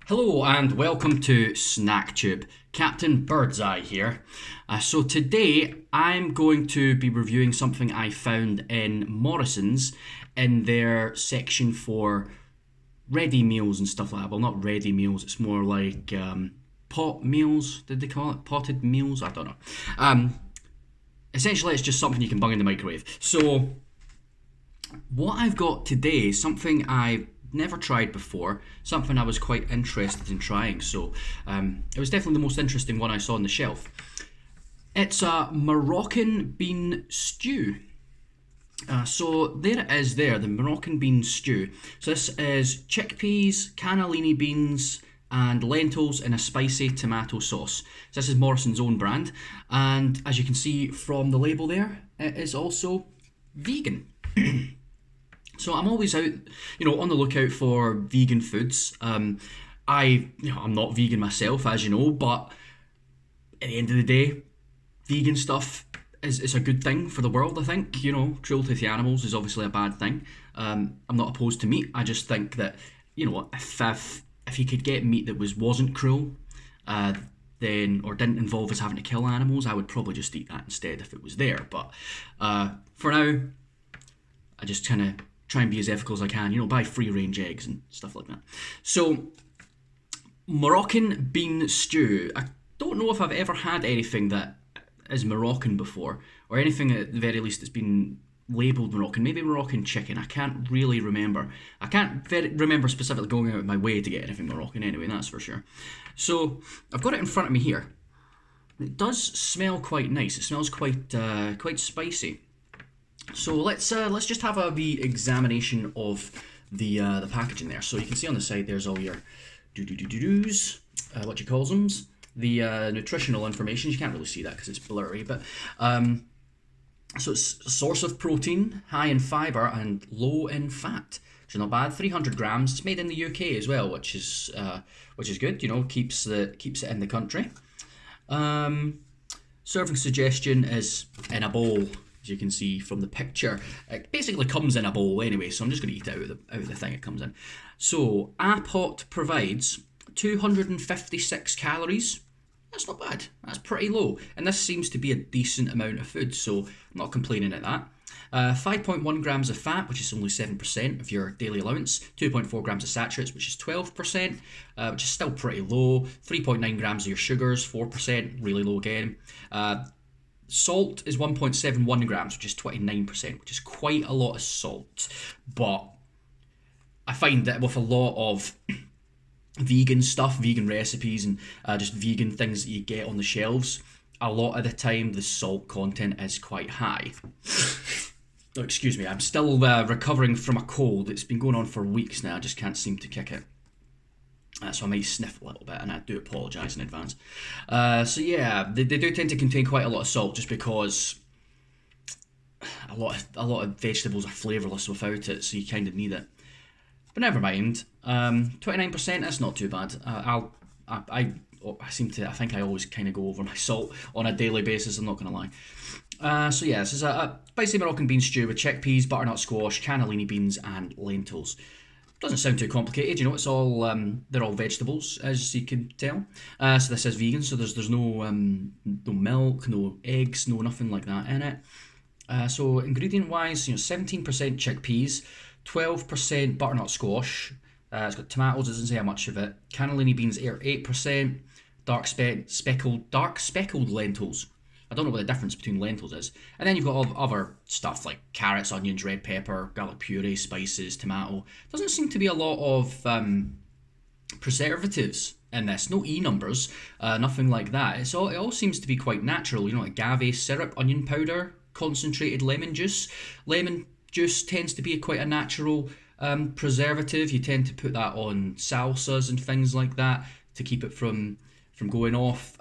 Hello and welcome to SnackTube. Captain Birdseye here. So today I'm going to be reviewing something I found in Morrisons in their section for ready meals and stuff like that. Well, not ready meals, it's more like pot meals, did they call it? Potted meals? I don't know. Essentially it's just something you can bung in the microwave. So what I've got today is something I've never tried before, something I was quite interested in trying, so it was definitely the most interesting one I saw on the shelf. It's a Moroccan bean stew. So there it is there, the Moroccan bean stew. So this is chickpeas, cannellini beans and lentils in a spicy tomato sauce. So this is Morrison's own brand, and as you can see from the label there, it is also vegan. So I'm always out, on the lookout for vegan foods. I'm not vegan myself, as you know, but at the end of the day, vegan stuff is a good thing for the world, I think. Cruelty to the animals is obviously a bad thing. I'm not opposed to meat. I just think that, if you could get meat that wasn't cruel, then, or didn't involve us having to kill animals, I would probably just eat that instead if it was there. But for now, I just kind of try and be as ethical as I can, buy free-range eggs and stuff like that. So, Moroccan bean stew. I don't know if I've ever had anything that is Moroccan before, or anything at the very least that's been labelled Moroccan. Maybe Moroccan chicken, I can't really remember. I can't remember specifically going out of my way to get anything Moroccan anyway, that's for sure. So, I've got it in front of me here. It does smell quite nice. It smells quite spicy. So let's just have a wee examination of the packaging there. So you can see on the side there's all your do's, what you call them, the nutritional information. You can't really see that because it's blurry, but so it's a source of protein, high in fibre and low in fat. Which is not bad. 300 grams. It's made in the UK as well, which is good. Keeps it in the country. Serving suggestion is in a bowl. As you can see from the picture, it basically comes in a bowl anyway, so I'm just going to eat it out of the thing it comes in. So, a pot provides 256 calories. That's not bad. That's pretty low. And this seems to be a decent amount of food, so I'm not complaining at that. 5.1 grams of fat, which is only 7% of your daily allowance. 2.4 grams of saturates, which is 12%, which is still pretty low. 3.9 grams of your sugars, 4%, really low again. Salt is 1.71 grams, which is 29%, which is quite a lot of salt. But I find that with a lot of vegan stuff, vegan recipes, and just vegan things that you get on the shelves, a lot of the time the salt content is quite high. Oh, excuse me, I'm still recovering from a cold. It's been going on for weeks now. I just can't seem to kick it. So I might sniff a little bit, and I do apologise in advance. So yeah, they do tend to contain quite a lot of salt, just because a lot of vegetables are flavourless without it, so you kind of need it. But never mind. 29%. That's not too bad. I think I always kind of go over my salt on a daily basis. I'm not going to lie. So yeah, this is a spicy Moroccan bean stew with chickpeas, butternut squash, cannellini beans, and lentils. Doesn't sound too complicated, it's all they're all vegetables, as you can tell. So this is vegan, so there's no milk, no eggs, no nothing like that in it. So ingredient wise, 17% chickpeas, 12% butternut squash. It's got tomatoes, it doesn't say how much of it. Cannellini beans are 8%. Dark speckled lentils. I don't know what the difference between lentils is. And then you've got all other stuff like carrots, onions, red pepper, garlic puree, spices, tomato. Doesn't seem to be a lot of preservatives in this. No E numbers, nothing like that. It all seems to be quite natural. Agave syrup, onion powder, concentrated lemon juice. Lemon juice tends to be quite a natural preservative. You tend to put that on salsas and things like that to keep it from going off.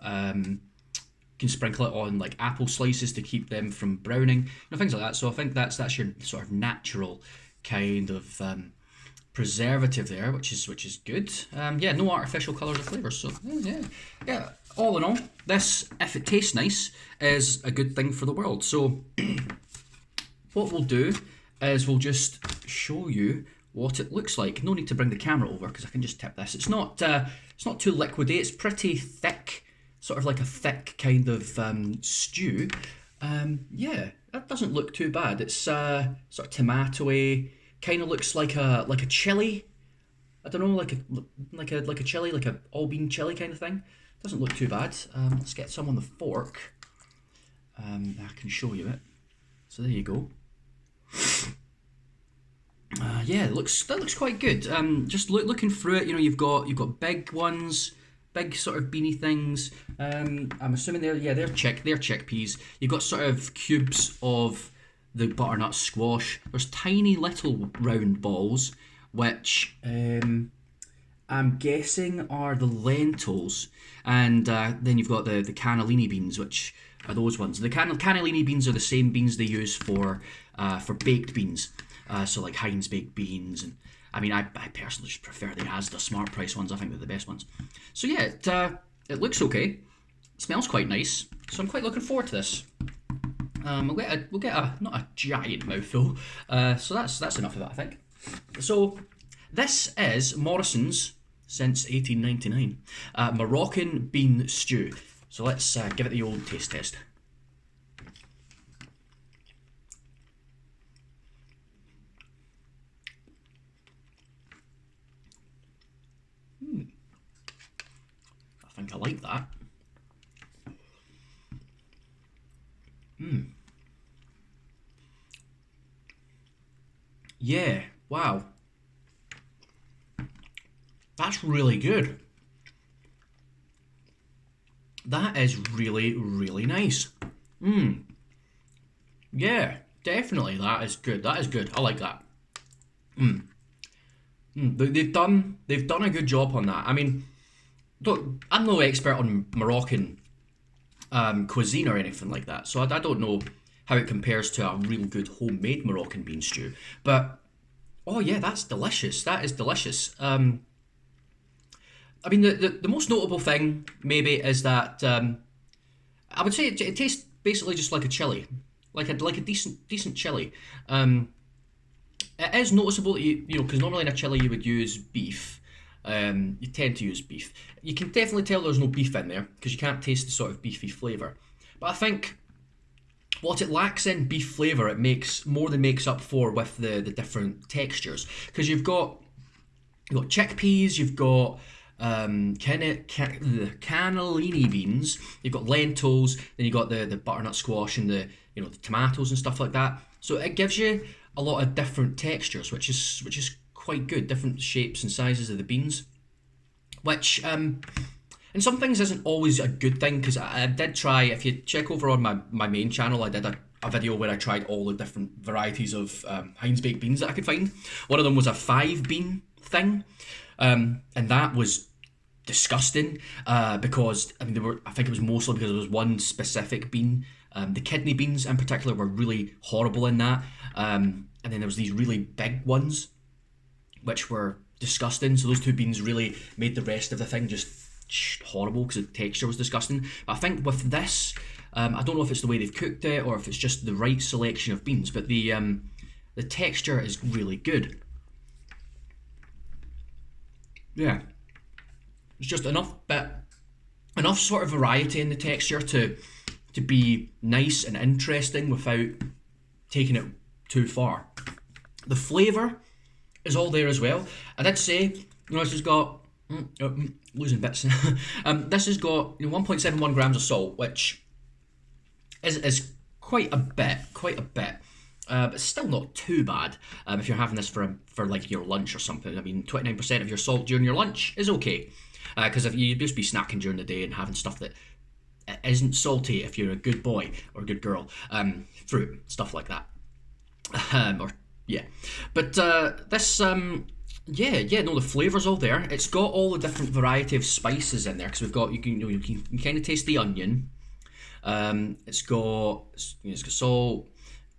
Can sprinkle it on like apple slices to keep them from browning, things like that. So I think that's your sort of natural kind of preservative there, which is good. No artificial colours or flavours. So yeah. All in all, this, if it tastes nice, is a good thing for the world. So what we'll do is we'll just show you what it looks like. No need to bring the camera over because I can just tip this. It's not too liquidy. It's pretty thick, sort of like a thick kind of stew. Yeah, that doesn't look too bad. It's sort of tomatoey. Kind of looks like a chili. I don't know, like a chili, like a all bean chili kind of thing. Doesn't look too bad. Let's get some on the fork. I can show you it. So there you go. Yeah, that looks quite good. Just looking through it, you know, you've got big ones, big sort of beanie things. I'm assuming they're chickpeas. You've got sort of cubes of the butternut squash. There's tiny little round balls, which I'm guessing are the lentils, and then you've got the cannellini beans, which are those ones. The cannellini beans are the same beans they use for baked beans. So like Heinz baked beans, and I mean I personally just prefer the Asda Smart Price ones. I think they're the best ones. So yeah, it looks okay. It smells quite nice. So I'm quite looking forward to this. We'll get a not a giant mouthful. So that's enough of that, I think. So this is Morrisons since 1899 Moroccan bean stew. So let's give it the old taste test. I think I like that. Yeah, wow. That's really good. That is really, really nice. Yeah, definitely. That is good. That is good. I like that. They've done a good job on that. I mean, I'm no expert on Moroccan cuisine or anything like that, so I don't know how it compares to a real good homemade Moroccan bean stew. But oh yeah, that's delicious. That is delicious. I mean, the most notable thing maybe is that I would say it tastes basically just like a chili, like a decent chili. It is noticeable that you know, because normally in a chili you would use beef. You tend to use beef. You can definitely tell there's no beef in there because you can't taste the sort of beefy flavour. But I think what it lacks in beef flavour, it more than makes up for with the different textures. Because you've got chickpeas, you've got cannellini beans, you've got lentils, then you've got the butternut squash and the tomatoes and stuff like that. So it gives you a lot of different textures, which is quite good, different shapes and sizes of the beans, which in some things isn't always a good thing, because I did try, if you check over on my main channel, I did a video where I tried all the different varieties of Heinz baked beans that I could find. One of them was a 5-bean thing, and that was disgusting because I mean I think it was mostly because there was one specific bean. The kidney beans in particular were really horrible in that, and then there was these really big ones which were disgusting. So those two beans really made the rest of the thing just horrible because the texture was disgusting. But I think with this, I don't know if it's the way they've cooked it or if it's just the right selection of beans, but the texture is really good. Yeah, it's just enough sort of variety in the texture to be nice and interesting without taking it too far. The flavour is all there as well. I did say, this has got losing bits. This has got 1.71 grams of salt, which is quite a bit, but still not too bad if you're having this for like your lunch or something. I mean, 29% of your salt during your lunch is okay, because if you just be snacking during the day and having stuff that isn't salty, if you're a good boy or a good girl, fruit, stuff like that, but this the flavour's all there. It's got all the different variety of spices in there, because we've got, you can kind of taste the onion. It's got salt,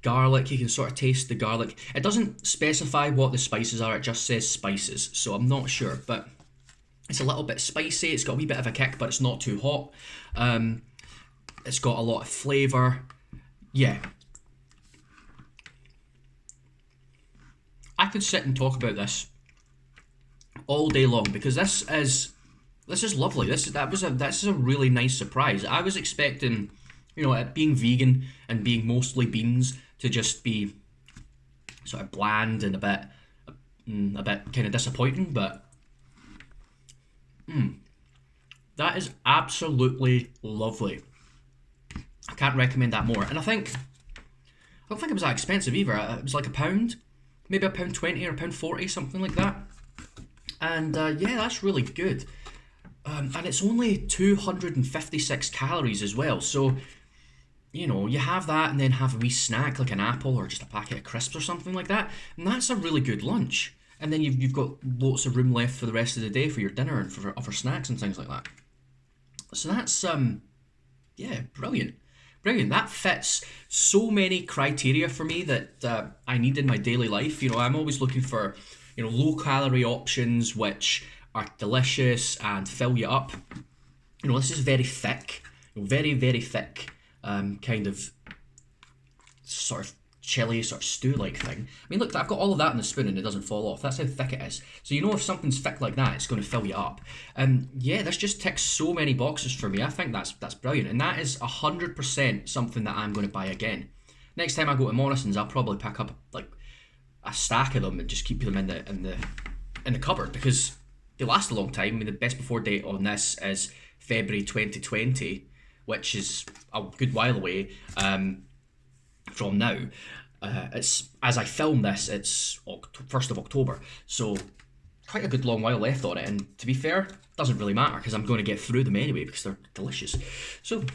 garlic. You can sort of taste the garlic. It doesn't specify what the spices are, it just says spices, so I'm not sure, but it's a little bit spicy. It's got a wee bit of a kick, but it's not too hot. It's got a lot of flavour. Yeah, I could sit and talk about this all day long because this is lovely. This is a really nice surprise. I was expecting, you know, it being vegan and being mostly beans to just be sort of bland and a bit kind of disappointing, but that is absolutely lovely. I can't recommend that more. And I don't think it was that expensive either. It was like £1, maybe £1.20 or £1.40, something like that. And yeah, that's really good. And it's only 256 calories as well. So, you know, you have that and then have a wee snack like an apple or just a packet of crisps or something like that. And that's a really good lunch. And then you've got lots of room left for the rest of the day for your dinner and for other snacks and things like that. So that's, yeah, brilliant. Brilliant. That fits so many criteria for me that I need in my daily life. You know, I'm always looking for, you know, low-calorie options which are delicious and fill you up. You know, this is very thick, very, very thick, kind of sort of chili, sort of stew-like thing. I mean, look, I've got all of that in the spoon and it doesn't fall off. That's how thick it is. So you know if something's thick like that, it's going to fill you up. Yeah, this just ticks so many boxes for me. I think that's brilliant. And that is 100% something that I'm going to buy again. Next time I go to Morrisons, I'll probably pick up like a stack of them and just keep them in the cupboard because they last a long time. I mean, the best before date on this is February 2020, which is a good while away from now. It's as I film this, it's 1st of October, so quite a good long while left on it. And to be fair, it doesn't really matter because I'm going to get through them anyway because they're delicious. So,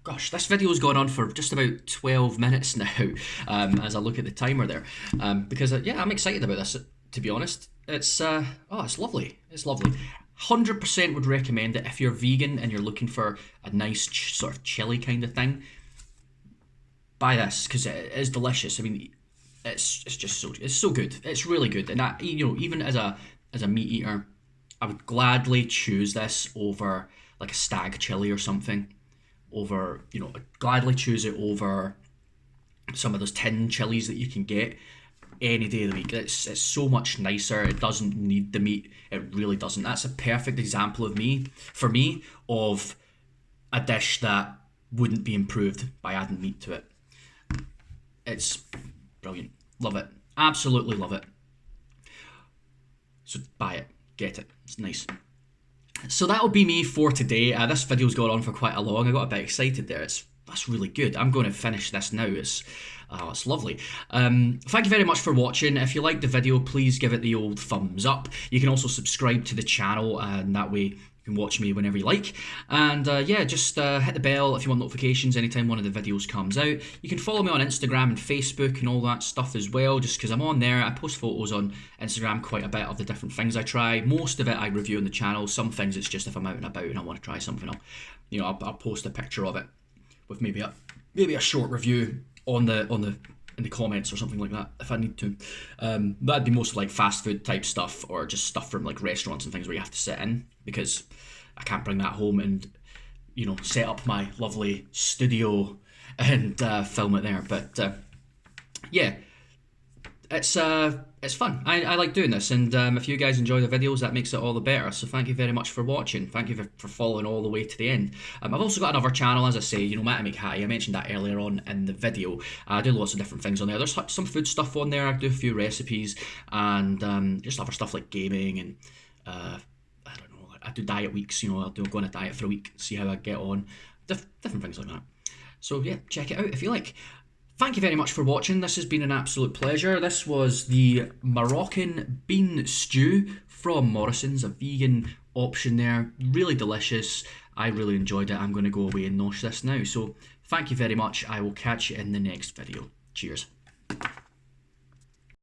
gosh, this video's gone on for just about 12 minutes now, as I look at the timer there, because yeah, I'm excited about this. To be honest, it's it's lovely. It's lovely. 100% would recommend it if you're vegan and you're looking for a nice sort of chili kind of thing. Buy this because it is delicious. I mean, it's just so good. It's really good, and that, you know, even as a meat eater, I would gladly choose this over like a stag chili or something. Over, you know, I'd gladly choose it over some of those tin chilies that you can get any day of the week. It's so much nicer. It doesn't need the meat. It really doesn't. That's a perfect example of for me of a dish that wouldn't be improved by adding meat to it. It's brilliant. Love it. Absolutely love it. So buy it. Get it. It's nice. So that'll be me for today. This video's gone on for quite a long. I got a bit excited there. That's really good. I'm going to finish this now. It's lovely. Thank you very much for watching. If you liked the video, please give it the old thumbs up. You can also subscribe to the channel, and that way you can watch me whenever you like. And yeah, just hit the bell if you want notifications anytime one of the videos comes out. You can follow me on Instagram and Facebook and all that stuff as well, just because I'm on there. I post photos on Instagram quite a bit of the different things I try. Most of it I review on the channel. Some things it's just if I'm out and about and I want to try something, I'll post a picture of it with maybe a short review in the comments or something like that if I need to. That'd be mostly like fast food type stuff or just stuff from like restaurants and things where you have to sit in, because I can't bring that home and, you know, set up my lovely studio and film it there. But yeah, it's fun. I like doing this, and if you guys enjoy the videos, that makes it all the better. So thank you very much for watching. Thank you for following all the way to the end. I've also got another channel, as I say, you know, Matty Make Hattie. I mentioned that earlier on in the video. I do lots of different things on there. There's some food stuff on there. I do a few recipes and just other stuff like gaming and I don't know. I do diet weeks. You know, I'll go on a diet for a week, see how I get on. Different things like that. So yeah, check it out if you like. Thank you very much for watching. This has been an absolute pleasure. This was the Moroccan bean stew from Morrisons, a vegan option there. Really delicious. I really enjoyed it. I'm going to go away and nosh this now. So thank you very much. I will catch you in the next video. Cheers.